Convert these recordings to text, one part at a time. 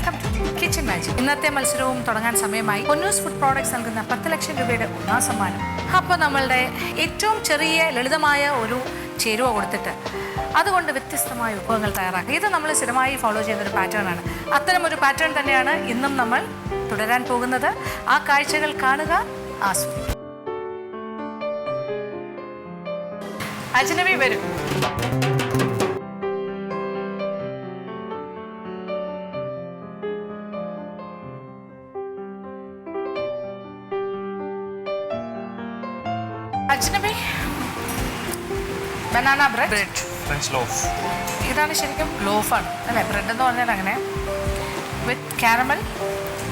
Welcome to kitchen magic. ഇന്നത്തെ മത്സരവും തുടങ്ങാൻ സമയമായി. പൊന്നൂസ് ഫുഡ് പ്രോഡക്ട്സ് നൽകുന്ന 10 ലക്ഷം രൂപയുടെ ഒന്നാം സമ്മാനം. അപ്പോൾ നമ്മളുടെ ഏറ്റവും ചെറിയ ലളിതമായ ഒരു ചേരുവ കൊടുത്തിട്ട് അതുകൊണ്ട് വ്യത്യസ്തമായ വിഭവങ്ങൾ തയ്യാറാക്കുക. ഇത് നമ്മൾ സ്ഥിരമായി ഫോളോ ചെയ്യുന്നൊരു പാറ്റേൺ ആണ്. അത്തരം ഒരു പാറ്റേൺ തന്നെയാണ് ഇന്നും നമ്മൾ തുടരാൻ പോകുന്നത്. ആ കാഴ്ചകൾ കാണുക, ആസ്വദിക്കുക. അജ്നബി വരും. Ajnabi, banana bread, French loaf. ഇതാണ് ശരിക്കും ലോഫാണ് അല്ലേ? ബ്രെഡ് എന്ന് പറഞ്ഞാൽ അങ്ങനെ വിത്ത് കാരമൽ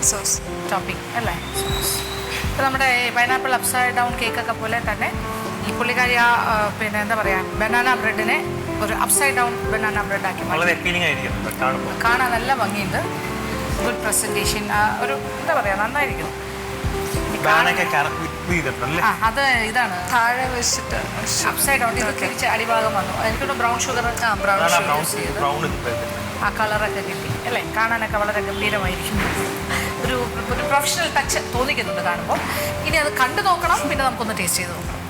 സോസ് ടോപ്പിംഗ് അല്ലേ? ഇപ്പോൾ നമ്മുടെ പൈനാപ്പിൾ അപ്സൈഡ് ഡൗൺ കേക്കൊക്കെ പോലെ തന്നെ ഈ പുള്ളിക്കാരി പിന്നെ എന്താ പറയുക, ബനാന ബ്രെഡിനെ ഒരു അപ്സൈഡ് ഡൗൺ ബനാന ബ്രെഡാക്കി കാണാൻ നല്ല ഭംഗിയുണ്ട്. ഗുഡ് പ്രസൻറ്റേഷൻ, ഒരു എന്താ പറയുക, നന്നായിരിക്കും. അത് ഇതാണ് താഴെ വെച്ചിട്ട് അപ്സൈഡ് ഡൗൺ ഇത് തിരിച്ച് അടിഭാഗം വന്നു. എനിക്കൊന്ന് ബ്രൗൺ ഷുഗർ ആ കളറൊക്കെ കിട്ടി അല്ലേ? കാണാനൊക്കെ വളരെ ഗംഭീരമായിരിക്കും. ഒരു പ്രൊഫഷണൽ ടച്ച് തോന്നിക്കുന്നുണ്ട് കാണുമ്പോൾ. ഇനി അത് കണ്ടു നോക്കണം, പിന്നെ നമുക്കൊന്ന് ടേസ്റ്റ് ചെയ്ത് നോക്കണം.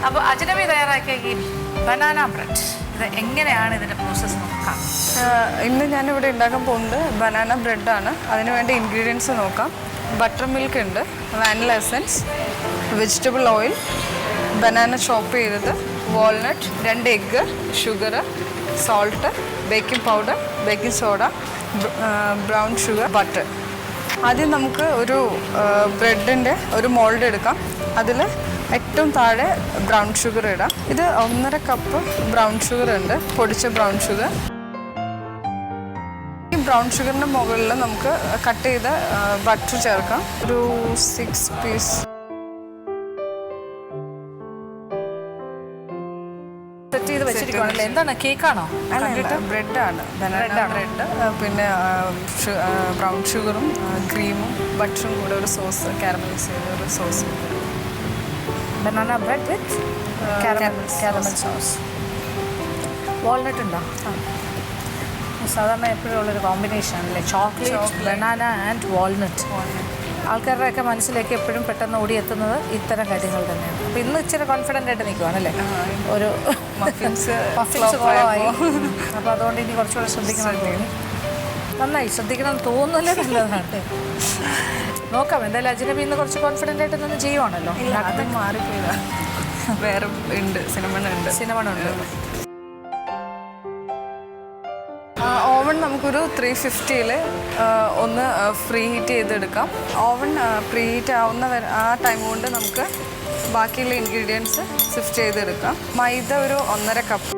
അപ്പോൾ അജ്നബി തയ്യാറാക്കിയ ഈ ബനാന ബ്രെഡ്, ഇത് എങ്ങനെയാണ് ഇതിൻ്റെ പ്രോസസ്സ് നോക്കാം. ഇന്ന് ഞാനിവിടെ ഉണ്ടാക്കാൻ പോകുന്നത് ബനാന ബ്രെഡാണ്. അതിന് വേണ്ട ഇൻഗ്രീഡിയൻസ് നോക്കാം. ബട്ടർ മിൽക്ക് ഉണ്ട്, vanilla essence, vegetable oil, banana chop ചെയ്തത്, walnut, 2 egg, sugar, salt, baking powder, baking soda, brown sugar, butter. ആദ്യം നമുക്ക് ഒരു ബ്രെഡിൻ്റെ ഒരു മോൾഡ് എടുക്കാം. അതിൽ ഏറ്റവും താഴെ ബ്രൗൺ ഷുഗർ ഇടാം. ഇത് 1.5 കപ്പ് ബ്രൗൺ ഷുഗർ ഉണ്ട്, പൊടിച്ച ബ്രൗൺ ഷുഗർ. ഈ ബ്രൗൺ ഷുഗറിൻ്റെ മുകളിൽ നമുക്ക് കട്ട് ചെയ്ത ബട്ടർ ചേർക്കാം. ഒരു 6 പീസ്. സെറ്റ് ചെയ്ത് വെച്ചിരിക്കുകയാണല്ലേ? എന്താണ്, കേക്കാണോ? ബ്രെഡാണ്, ബനാന ബ്രെഡ്. പിന്നെ ബ്രൗൺ ഷുഗറും ക്രീമും ബട്ടറും കൂടെ ഒരു സോസ്, കാരമലൈസ് ചെയ്ത ഒരു സോസ്. ബനാന ബ്രെഡ് വിത്ത് കാരമൽ സോസ്. വാൾനട്ട് ഉണ്ടോ? സാധാരണ എപ്പോഴും ഉള്ളൊരു കോമ്പിനേഷൻ ആണല്ലേ, ചോക്ലേറ്റ്, ബനാന ആൻഡ് വാൾനട്ട്. ആൾക്കാരുടെയൊക്കെ മനസ്സിലേക്ക് എപ്പോഴും പെട്ടെന്ന് ഓടിയെത്തുന്നത് ഇത്തരം കാര്യങ്ങൾ തന്നെയാണ്. അപ്പോൾ ഇന്ന് ഇച്ചിരി കോൺഫിഡൻ്റ് ആയിട്ട് നിൽക്കുവാണല്ലേ? ഒരു മഫിൻസ് കുറവായി. അപ്പോൾ അതുകൊണ്ട് ഇനി കുറച്ചുകൂടെ ശ്രദ്ധിക്കണം തോന്നി. നന്നായി ശ്രദ്ധിക്കണം തോന്നുന്നല്ലേ, നല്ലതാണ്. നോക്കാം എന്തായാലും. അജ്നബി ഇന്ന് കുറച്ച് കോൺഫിഡൻ്റ് ആയിട്ട് നിന്ന് ചെയ്യുവാണല്ലോ. അത് മാറിപ്പോയതാണ്. വേറെ ഉണ്ട്, സിനമൺ ഉണ്ട്. ഓവൺ നമുക്കൊരു 350-ൽ ഒന്ന് ഫ്രീ ഹീറ്റ് ചെയ്തെടുക്കാം. ഓവൺ പ്രീ ഹീറ്റ് ആവുന്ന ആ ടൈം കൊണ്ട് നമുക്ക് ബാക്കിയുള്ള ഇൻഗ്രീഡിയൻസ് സിഫ്റ്റ് ചെയ്തെടുക്കാം. മൈദ ഒരു 1.5 കപ്പ്.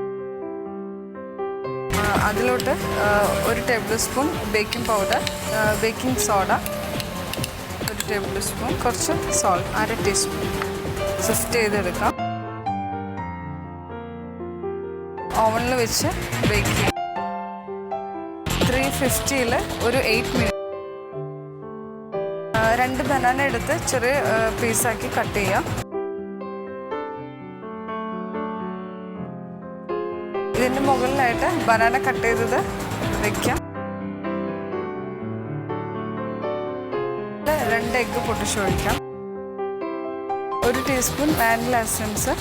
അതിലോട്ട് 1 table spoon baking powder, baking soda 1 table spoon, കുറച്ച് സോൾട്ട് 1/2 ടീസ്പൂൺ സിഫ്റ്റ് ചെയ്തെടുക്കാം. ഓവനിൽ വെച്ച് ബേക്ക് ചെയ്യാം. 350-ൽ ഒരു 8 മിനിറ്റ്. 2 ബനാന എടുത്ത് ചെറിയ പീസാക്കി കട്ട് ചെയ്യാം. ഇതിൻ്റെ മുകളിലായിട്ട് ബനാന കട്ട് ചെയ്തത് വയ്ക്കാം. 2 എഗ്ഗ് പൊട്ടിച്ചൊഴിക്കാം. 1 ടീസ്പൂൺ വാനില എസൻസ്,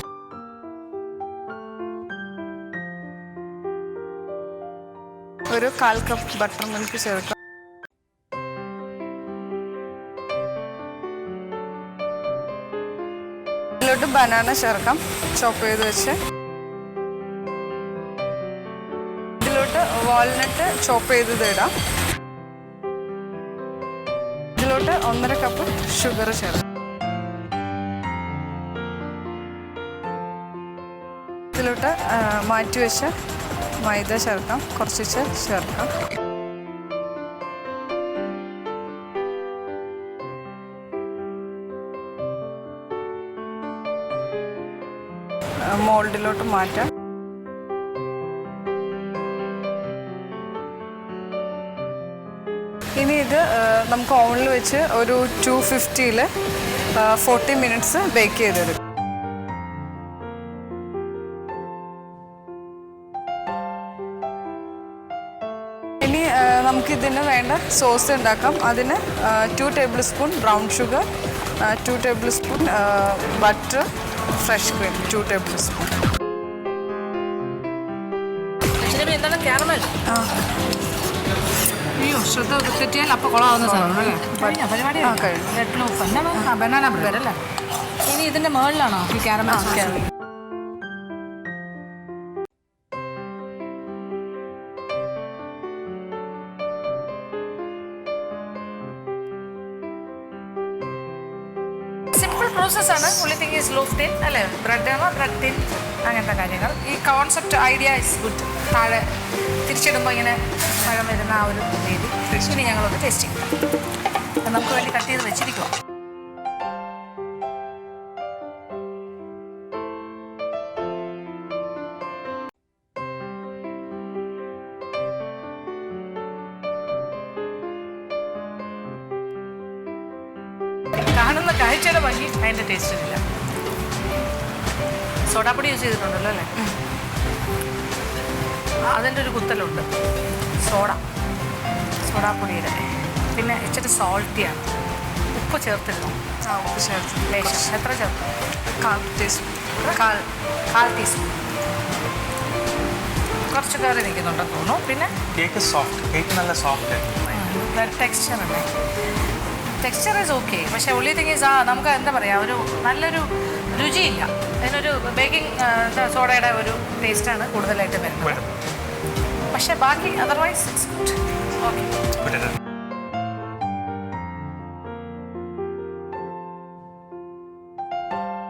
ഒരു 1/4 കപ്പ് ബട്ടർ മിൽക്ക് ചേർക്കാം. ഇതിലോട്ട് ബനാന ചേർക്കാം, ചോപ്പ് ചെയ്ത് വെച്ച്. ഇതിലോട്ട് വാൾനട്ട് ചോപ്പ് ചെയ്തത് ഇടാം. ഇതിലോട്ട് 1.5 കപ്പ് ഷുഗർ ചേർക്കാം. ഇതിലോട്ട് മാറ്റി വെച്ച് മൈദ ചേർക്കാം, കുറച്ച് ചേർക്കാം. മോൾഡിലോട്ട് മാറ്റാം. ഇനി ഇത് നമുക്ക് ഓവനിൽ വെച്ച് ഒരു 250-ൽ 40 മിനിറ്റ്സ് ബേക്ക് ചെയ്തെടുക്കും. നമുക്കിതിന് വേണ്ട സോസ് ഉണ്ടാക്കാം. അതിന് 2 table spoon brown sugar, 2 table spoon butter, fresh cream 2 table spoon. എന്താണ് കാരമൽ? അയ്യോ ശ്രദ്ധ തെറ്റിയാൽ അപ്പോൾ കൊളാവുന്ന സാധനം അല്ലേ? പരിപാടി ബ്രെഡ് ലോഫ് എന്നാ ബനാന ബ്രെഡ് അല്ലേ? ഇനി ഇതിൻ്റെ മുകളിലാണോ ഈ കാരമൽ? സിമ്പിൾ പ്രോസസ്സാണ്. only thing is loaf thin അല്ലേ? ബ്രെഡ് ആണോ ബ്രെഡ് തിൻ അങ്ങനത്തെ കാര്യങ്ങൾ. ഈ കോൺസെപ്റ്റ് ഐഡിയ ഇസ് ഗുഡ്. താഴെ തിരിച്ചിടുമ്പോൾ ഇങ്ങനെ മഴ വരുന്ന ആ ഒരു രീതി. ഇനി ഞങ്ങളൊന്ന് ടേസ്റ്റ് ചെയ്യും. നമുക്ക് വേണ്ടി കട്ട് ചെയ്ത് വെച്ചിരിക്കുക. കാണുന്ന കാഴ്ചയുടെ ഭംഗി അതിൻ്റെ ടേസ്റ്റിനില്ല. സോഡാപ്പൊടി യൂസ് ചെയ്തിട്ടുണ്ടല്ലോ അല്ലേ? അതിൻ്റെ ഒരു കുത്തലുണ്ട്. സോഡാപ്പൊടിയുടെ പിന്നെ ഇച്ചിരി സോൾട്ടിയാണ്. ഉപ്പ് ചേർത്തിരുന്നു. ഉപ്പ് ചേർത്ത് ലേശം. എത്ര ചേർത്ത്? 1/4 ടീസ്പൂൺ. 1/4 ടീസ്പൂൺ. കുറച്ച് കയറി നിൽക്കുന്നുണ്ടെന്ന് തോന്നുന്നു. പിന്നെ കേക്ക് നല്ല സോഫ്റ്റ് ടെക്സ്ചർ അല്ലേ? Texture is okay. പക്ഷേ only thing is നമുക്ക് എന്താ പറയുക, ഒരു നല്ലൊരു രുചിയില്ല. അതിനൊരു ബേക്കിംഗ് സോഡയുടെ ഒരു ടേസ്റ്റാണ് കൂടുതലായിട്ട് വരുന്നത്. പക്ഷേ ബാക്കി അതർവൈസ് ഇറ്റ്സ് ഗുഡ്. ഓക്കെ.